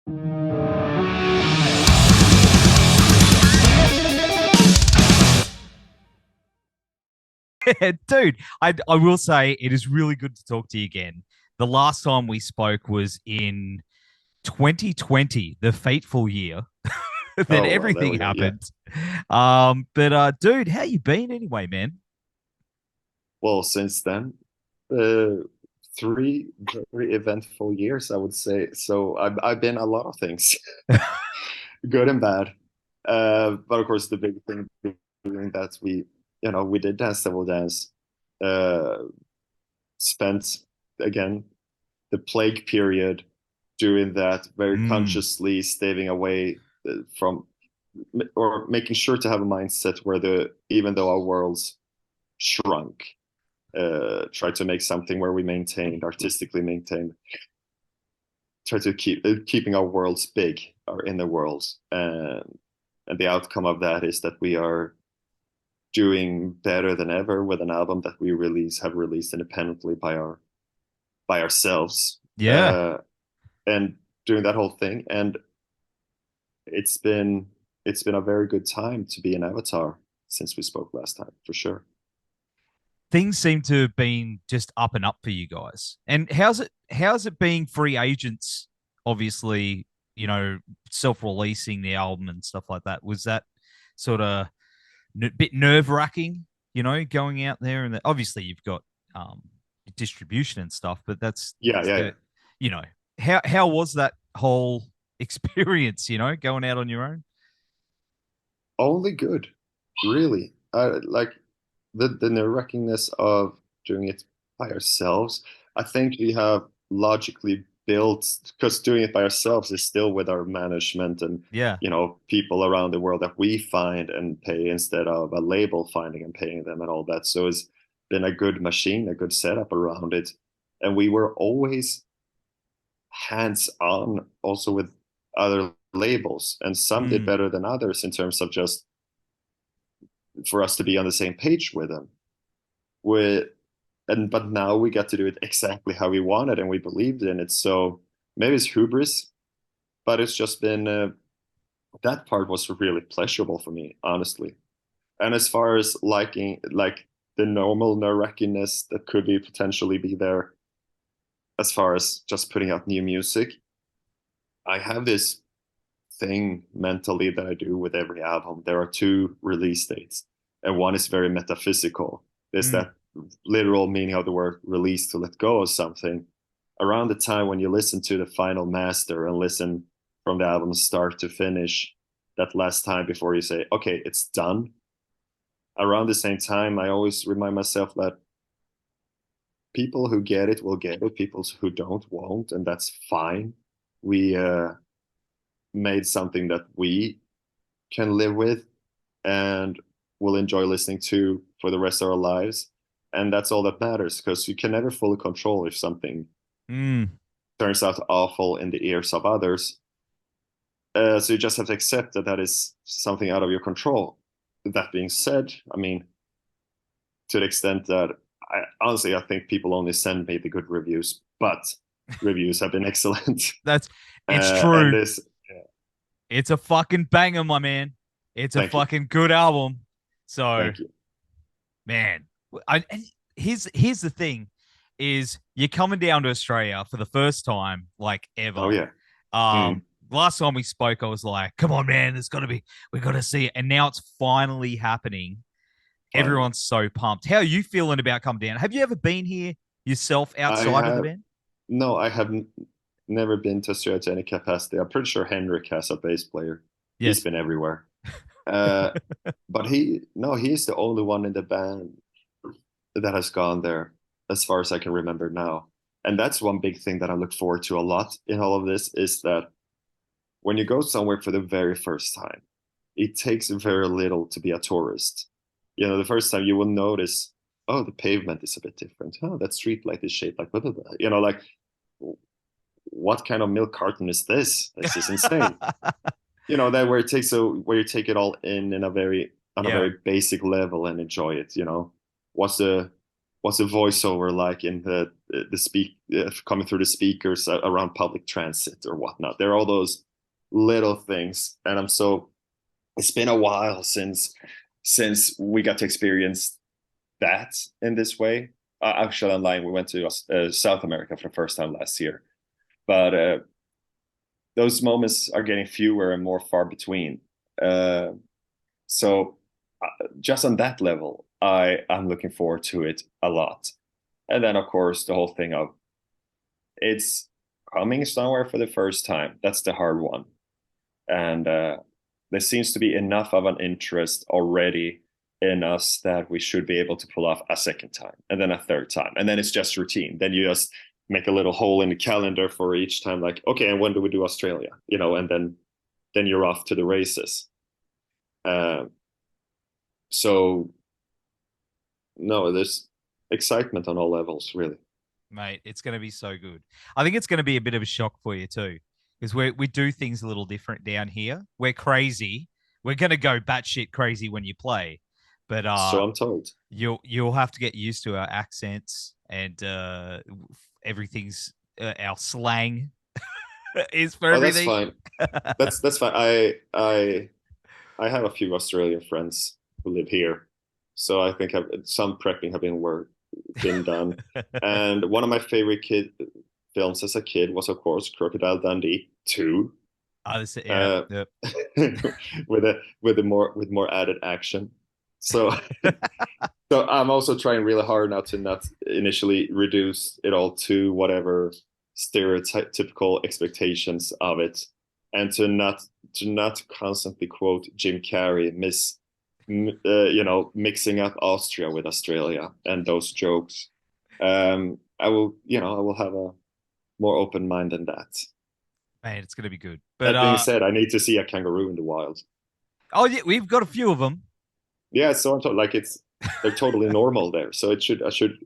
Dude, I will say it is really good to talk to you again. The last time we spoke was in 2020, the fateful year that Oh well, there everything we go. Yeah. happened. Dude, how you been anyway, man? Well, since then, uh, three very eventful years, I would say. So I've been a lot of things, good and bad. But of course, the big thing being that we did Dance Devil Dance, uh, spent again the plague period doing that very Mm, consciously, staving away from or making sure to have a mindset where the even though our worlds shrunk, try to make something where we maintained artistically maintained, try to keeping our worlds big, our inner worlds, and the outcome of that is that we are doing better than ever with an album that we have released independently by ourselves, yeah. and doing that whole thing. And it's been it's been a very good time to be an Avatar since we spoke last time, for sure. Things seem to have been just up and up for you guys. And how's it being free agents, obviously, self-releasing the album and stuff like that? Was that sort of bit nerve-wracking, going out there and obviously you've got um distribution and stuff, but that's Yeah, yeah, yeah. you know, how was that whole experience, going out on your own? Only good, really. Like the nerve-wrackingness of doing it by ourselves. I think we have logically built, because doing it by ourselves is still with our management and Yeah. people around the world that we find and pay instead of a label finding and paying them and all that. So it's been a good machine, a good setup around it, and we were always hands on also with other labels, and some did Mm, better than others in terms of just for us to be on the same page with them. With but now we got to do it exactly how we wanted and we believed in it. So maybe it's hubris, but it's just been that part was really pleasurable for me, honestly. And as far as liking like the normal nerve-wrackiness that could be potentially be there, as far as just putting out new music, I have this thing mentally that I do with every album. There are two release dates, and one is very metaphysical. There's mm. that literal meaning of the word release, to let go of something. Around the time when you listen to the final master and listen from the album start to finish, that last time before you say, okay, it's done. Around the same time, I always remind myself that people who get it will get it, people who don't won't, and that's fine. We made something that we can live with and will enjoy listening to for the rest of our lives. And that's all that matters, because you can never fully control if something Mm. turns out awful in the ears of others. So you just have to accept that that is something out of your control. That being said, I mean, to the extent that I think people only send me the good reviews, but reviews have been excellent. That's it's And true. this, It's a fucking banger, my man. It's a thank you, fucking good album. So, thank you, man, and here's the thing: is you're coming down to Australia for the first time, like oh ever. yeah. Mm. Last time we spoke, I was like, "Come on, man, we got to see it," and now it's finally happening. Finally. Everyone's so pumped. How are you feeling about coming down? Have you ever been here yourself I outside of the have band? No, I have never been to Australia to any capacity. I'm pretty sure Henrik has a bass player. He's Yes. been everywhere. Uh, but no, he's the only one in the band that has gone there, as far as I can remember now. And that's one big thing that I look forward to a lot in all of this is that when you go somewhere for the very first time, it takes very little to be a tourist. The first time you will notice, oh, the pavement is a bit different. Oh, that street light is shaped like blah, blah, blah. Like what kind of milk carton is this? This is insane. That where you take it all in a very on a Yeah. very basic level and enjoy it. What's the what's a voiceover like in the coming through the speakers around public transit or whatnot. There are all those little things, and it's been a while since we got to experience that in this way. Actually, online, we went to South America for the first time last year, but those moments are getting fewer and more far between. So just on that level, I'm looking forward to it a lot. And then, of course, the whole thing of it's coming somewhere for the first time. That's the hard one. And there seems to be enough of an interest already in us that we should be able to pull off a second time and then a third time. And then it's just routine. Then you just make a little hole in the calendar for each time, like, okay, and when do we do Australia? And then you're off to the races. So no, there's excitement on all levels, really. Mate, it's going to be so good. I think it's going to be a bit of a shock for you too, because we do things a little different down here. We're crazy. We're going to go batshit crazy when you play, but So I'm told. you'll have to get used to our accents and everything's our slang is for Oh, that's everything. fine. That's fine. I have a few Australian friends who live here, so I think some prepping have been done. And one of my favorite films as a kid was, of course, Crocodile Dundee 2, Oh, yeah, yep. with more added action. So so I'm also trying really hard now to not initially reduce it all to whatever stereotypical expectations of it, and to not constantly quote Jim Carrey, mixing up Austria with Australia and those jokes. I will have a more open mind than that. Man, it's gonna be good. But That being said, I need to see a kangaroo in the wild. oh yeah, we've got a few of them. Yeah, so like they're totally normal there. So I should,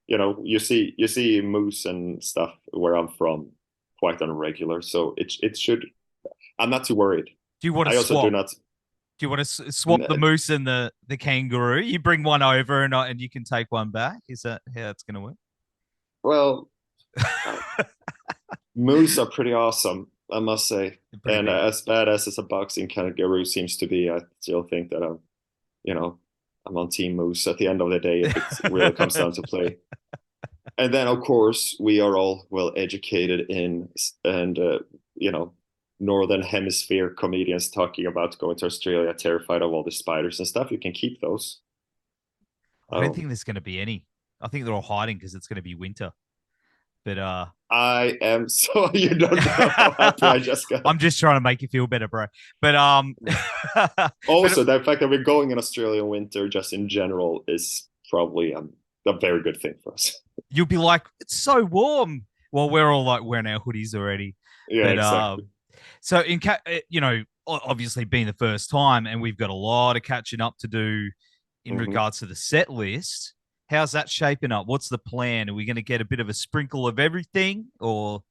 you see moose and stuff where I'm from quite on a regular. So it should. I'm not too worried. Do you want to I also do swap? not. Do you want to swap the moose and the kangaroo? You bring one over and you can take one back. Is that how it's gonna work? Well, uh, moose are pretty awesome, I must say. Pretty And big. as badass as a boxing kangaroo seems to be, I still think that you know, I'm on Team Moose at the end of the day if it really comes down to play. And then, of course, we are all well educated in and Northern Hemisphere comedians talking about going to Australia, terrified of all the spiders and stuff. You can keep those. I don't think there's going to be any. I think they're all hiding because it's going to be winter. But I am so you don't know how happy I just got. I'm just trying to make you feel better, bro. But Also, the fact that we're going in Australia in winter, just in general, is probably a very good thing for us. you'll be like, it's so warm. Well, we're all like wearing our hoodies already. Yeah, But exactly. so obviously being the first time, and we've got a lot of catching up to do in Mm-hmm. regards to the set list. How's that shaping up? What's the plan? Are we going to get a bit of a sprinkle of everything, or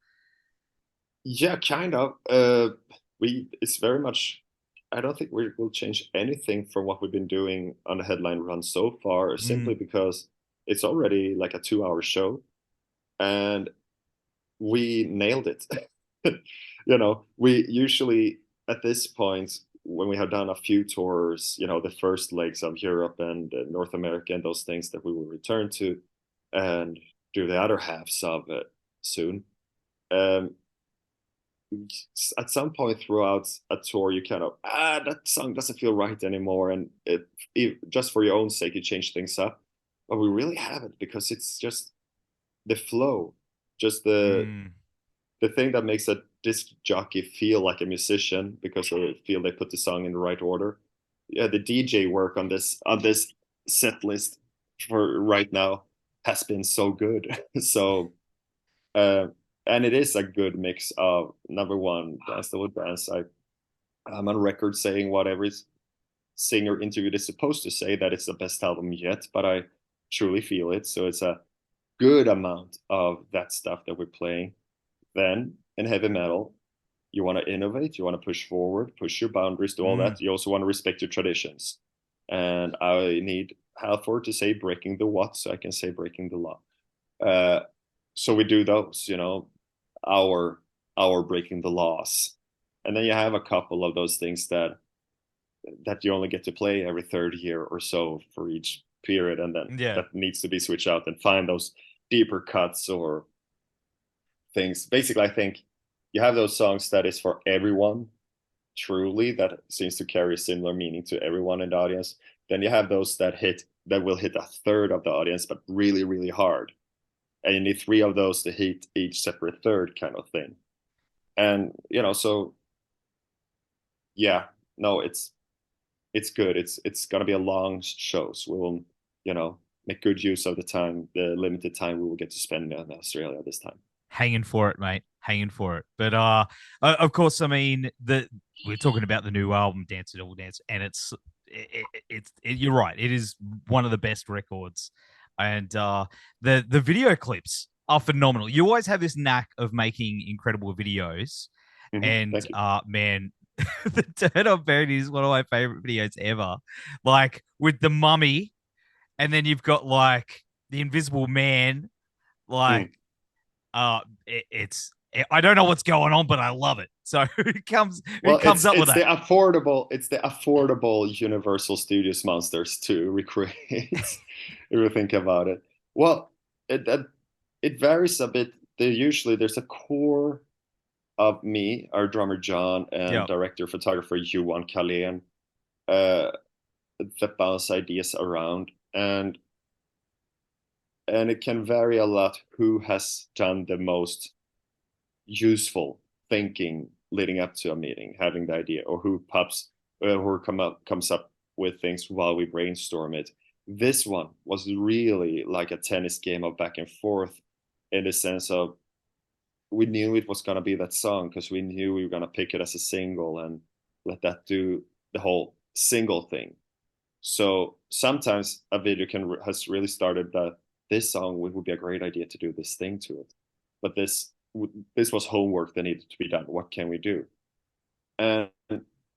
Yeah, kind of. It's very much. I don't think we'll change anything from what we've been doing on the headline run so far, simply mm, because it's already like a 2 hour show, and we nailed it. We usually at this point when we have done a few tours, the first legs of Europe and North America and those things that we will return to, and do the other halves of it soon. Um, at some point throughout a tour you kind of that song doesn't feel right anymore, and just for your own sake you change things up, but we really haven't, because it's just the flow, just mm, the thing that makes a disc jockey feel like a musician, because they feel they put the song in the right order. Yeah, the DJ work on this set list for right now has been so good. So uh, and it is a good mix of, number one, dance that would dance. I'm on record saying what every singer interviewed is supposed to say, that it's the best album yet, but I truly feel it. So it's a good amount of that stuff that we're playing. Then in heavy metal, you want to innovate, you want to push forward, push your boundaries, do all mm. that. You also want to respect your traditions. And I need Halford to say breaking the what, so I can say breaking the law. Uh, so we do those, our breaking the laws, and then you have a couple of those things that you only get to play every third year or so for each period, and then Yeah. that needs to be switched out and find those deeper cuts or things. Basically, I think you have those songs that is for everyone, truly, that seems to carry a similar meaning to everyone in the audience. Then you have those that will hit a third of the audience, but really, really hard. And you need three of those to hit each separate third kind of thing. And so yeah, no, it's good. It's gonna be a long show, so we'll make good use of the limited time we will get to spend in Australia this time. Hanging for it, mate. Hanging for it. But of course, I mean, we're talking about the new album, Dance It All Dance, and you're right. It is one of the best records, and the video clips are phenomenal. You always have this knack of making incredible videos, and Thank you. man, the Turn On Parody is one of my favorite videos ever. Like with the mummy, and then you've got like the Invisible Man, like Mm. it's I don't know what's going on, but I love it. So who Well, comes up with that? it's the affordable Universal Studios monsters to recreate. If you think about it, well, it varies a bit. There's a core of me, our drummer John, and Yeah, director photographer Johan Kalén, uh, that bounce ideas around, and it can vary a lot who has done the most useful thinking leading up to a meeting, having the idea, or who comes up with things while we brainstorm it. This one was really like a tennis game of back and forth, in the sense of we knew it was gonna be that song because we knew we were gonna pick it as a single and let that do the whole single thing. So sometimes a video has really started that this song would be a great idea to do this thing to it, but this was homework that needed to be done. What can we do? And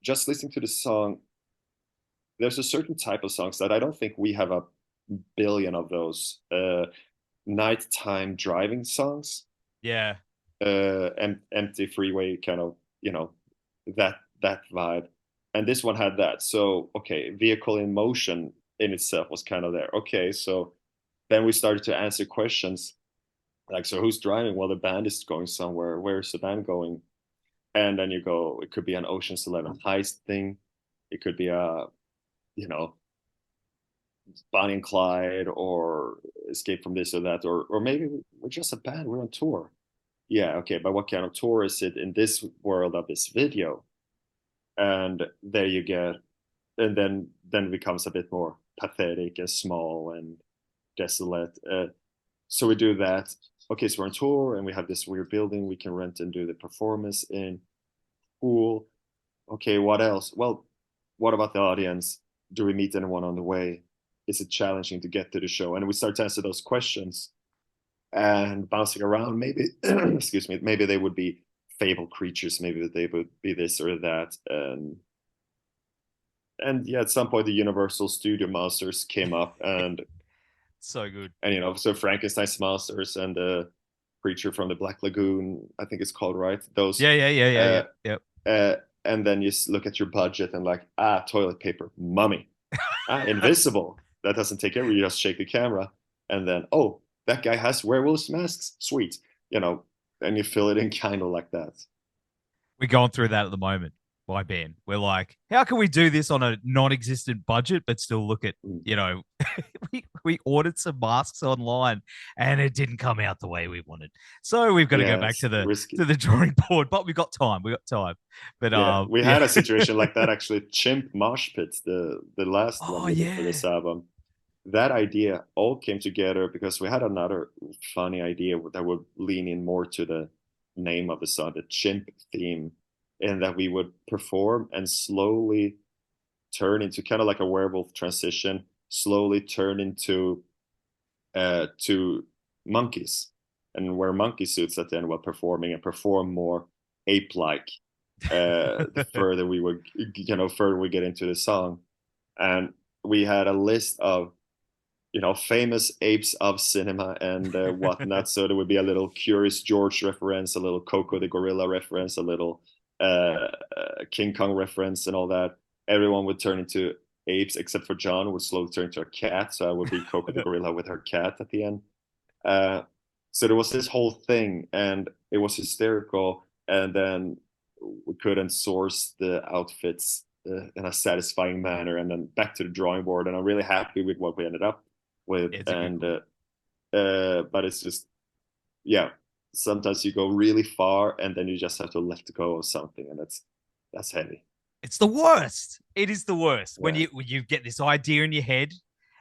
just listening to the song, there's a certain type of songs that I don't think we have a billion of those nighttime driving songs, yeah, empty freeway kind of, that vibe. And this one had that. So okay, vehicle in motion in itself was kind of there. Okay, so then we started to answer questions like, so who's driving? Well, the band is going somewhere. Where's the band going? And then you go, it could be an Ocean's 11 heist thing. It could be a, you know, Bonnie and Clyde, or Escape from this or that, or maybe we're just a band. We're on tour. Yeah, okay, but what kind of tour is it in this world of this video? And there you get, and then it becomes a bit more pathetic and small and desolate. So we do that. Okay, so we're on tour and we have this weird building we can rent and do the performance in. Cool. Okay, what else? Well, what about the audience? Do we meet anyone on the way? Is it challenging to get to the show? And we start to answer those questions and bouncing around. Maybe, excuse me, maybe they would be fable creatures. Maybe they would be this or that. And yeah, at some point the Universal Studio monsters came up, so good. so Frankenstein's monsters and the creature from the Black Lagoon, I think it's called, right? Those, Yeah, yeah, yeah, yeah, yeah, uh, yep. and then you look at your budget and like, toilet paper, mummy, invisible. That doesn't take care. You just shake the camera, and then that guy has werewolf masks, sweet, and you fill it in kind of like that. We're going through that at the moment by Ben. We're like, how can we do this on a non-existent budget but still look at, Mm. we ordered some masks online and it didn't come out the way we wanted. So we've got to go back Yes, to the risky. drawing board, but we got time. We got time. But Yeah, we yeah. had a situation like that actually. Chimp Mosh Pit, the last one Oh we did for yeah. this album. That idea all came together because we had another funny idea that would lean in more to the name of the song, the chimp theme, and that we would perform and slowly turn into kind of like a werewolf transition, slowly turn into to monkeys and wear monkey suits at the end while performing and perform more ape-like. The further we get into the song, and we had a list of famous apes of cinema and whatnot. So there would be a little Curious George reference, a little Coco the Gorilla reference, a little King Kong reference, and all that. Everyone would turn into apes except for John, who would slowly turn into a cat. So I would be Coco the Gorilla with her cat at the end. Uh, so there was this whole thing, and it was hysterical. And then we couldn't source the outfits in a satisfying manner, and then back to the drawing board. And I'm really happy with what we ended up with. It's a good And one. but it's just, yeah, sometimes you go really far, and then you just have to let go of something, and that's heavy. It's the worst. It is the worst when Yeah, you get this idea in your head,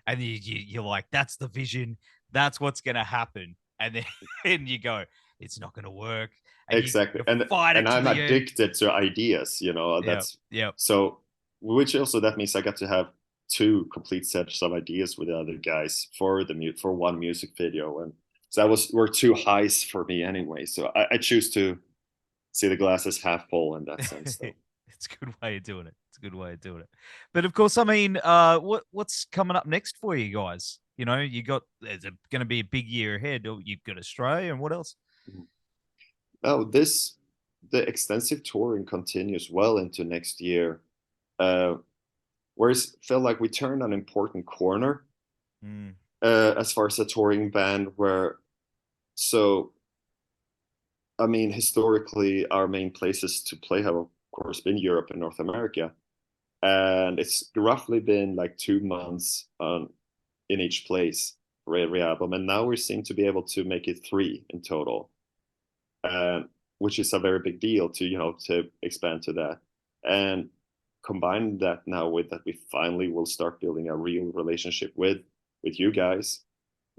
and you're like, that's the vision, that's what's gonna happen, and then and you go, it's not gonna work, and exactly. you and fight it and to I'm the end. addicted to ideas, Yeah, that's yeah. so, which also that means I got to have two complete sets of ideas with the other guys for for one music video. And so that were two highs for me anyway, so I choose to see the glass as half full in that sense, though. It's a good way of doing it. It's a good way of doing it. But of course, I mean, what's coming up next for you guys? You got there's going to be a big year ahead. You've got Australia, and what else? Oh, the extensive touring continues well into next year. Uh, Whereas felt like we turned an important corner Mm, as far as a touring band. Where so I mean, historically, our main places to play have, of course, been Europe and North America, and it's roughly been like 2 months in each place for every album, and now we seem to be able to make it three in total, uh, which is a very big deal to to expand to that. And combine that now with that, we finally will start building a real relationship with you guys.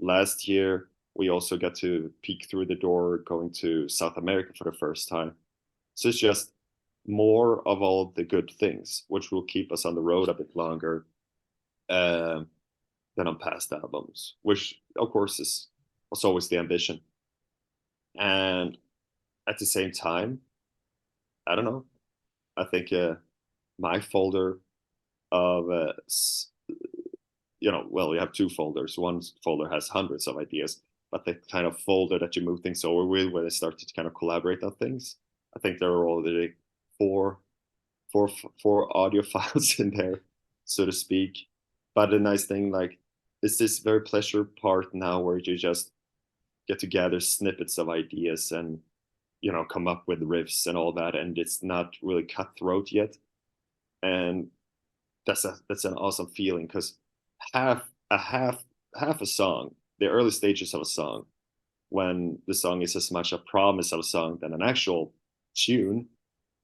Last year we also got to peek through the door going to South America for the first time. So it's just more of all the good things, which will keep us on the road a bit longer um, than on past albums, which of course was always the ambition. And at the same time, I don't know, I think my folder of well, we have two folders. One folder has hundreds of ideas, but the kind of folder that you move things over with, where they start to kind of collaborate on things, I think there are already four, four, four audio files in there, so to speak. But the nice thing, like, is this very pleasure part now, where you just get to gather snippets of ideas and come up with riffs and all that, and it's not really cutthroat yet. And that's an awesome feeling, because half a half a song, the early stages of a song, when the song is as much a promise of a song than an actual tune,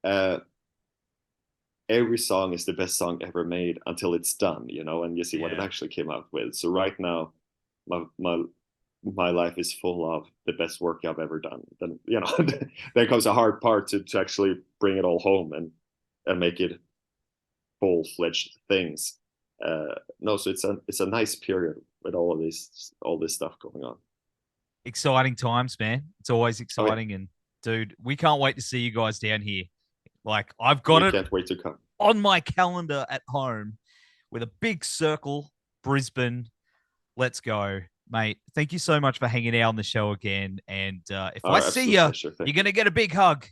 uh, every song is the best song ever made until it's done, and you see what it yeah. actually came out with. So right now, my life is full of the best work I've ever done. Then then comes a hard part to actually bring it all home and make it full-fledged things. No, so it's a nice period with all this stuff going on. Exciting times, man. It's always Oh yeah, exciting, and dude, we can't wait to see you guys down here. Like, I've got we it can't wait to come. on my calendar at home with a big circle, Brisbane. Let's go, mate. Thank you so much for hanging out on the show again. And if I Our see absolute you, pleasure. you're Thank you. gonna get a big hug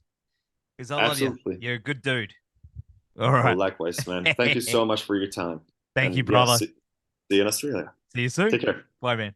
because I love you. Absolutely. You're a good dude. All Oh, right. likewise, man. Thank you so much for your time. Thank you, And yeah, brother. see you in Australia. See you soon. Take care. Bye, man.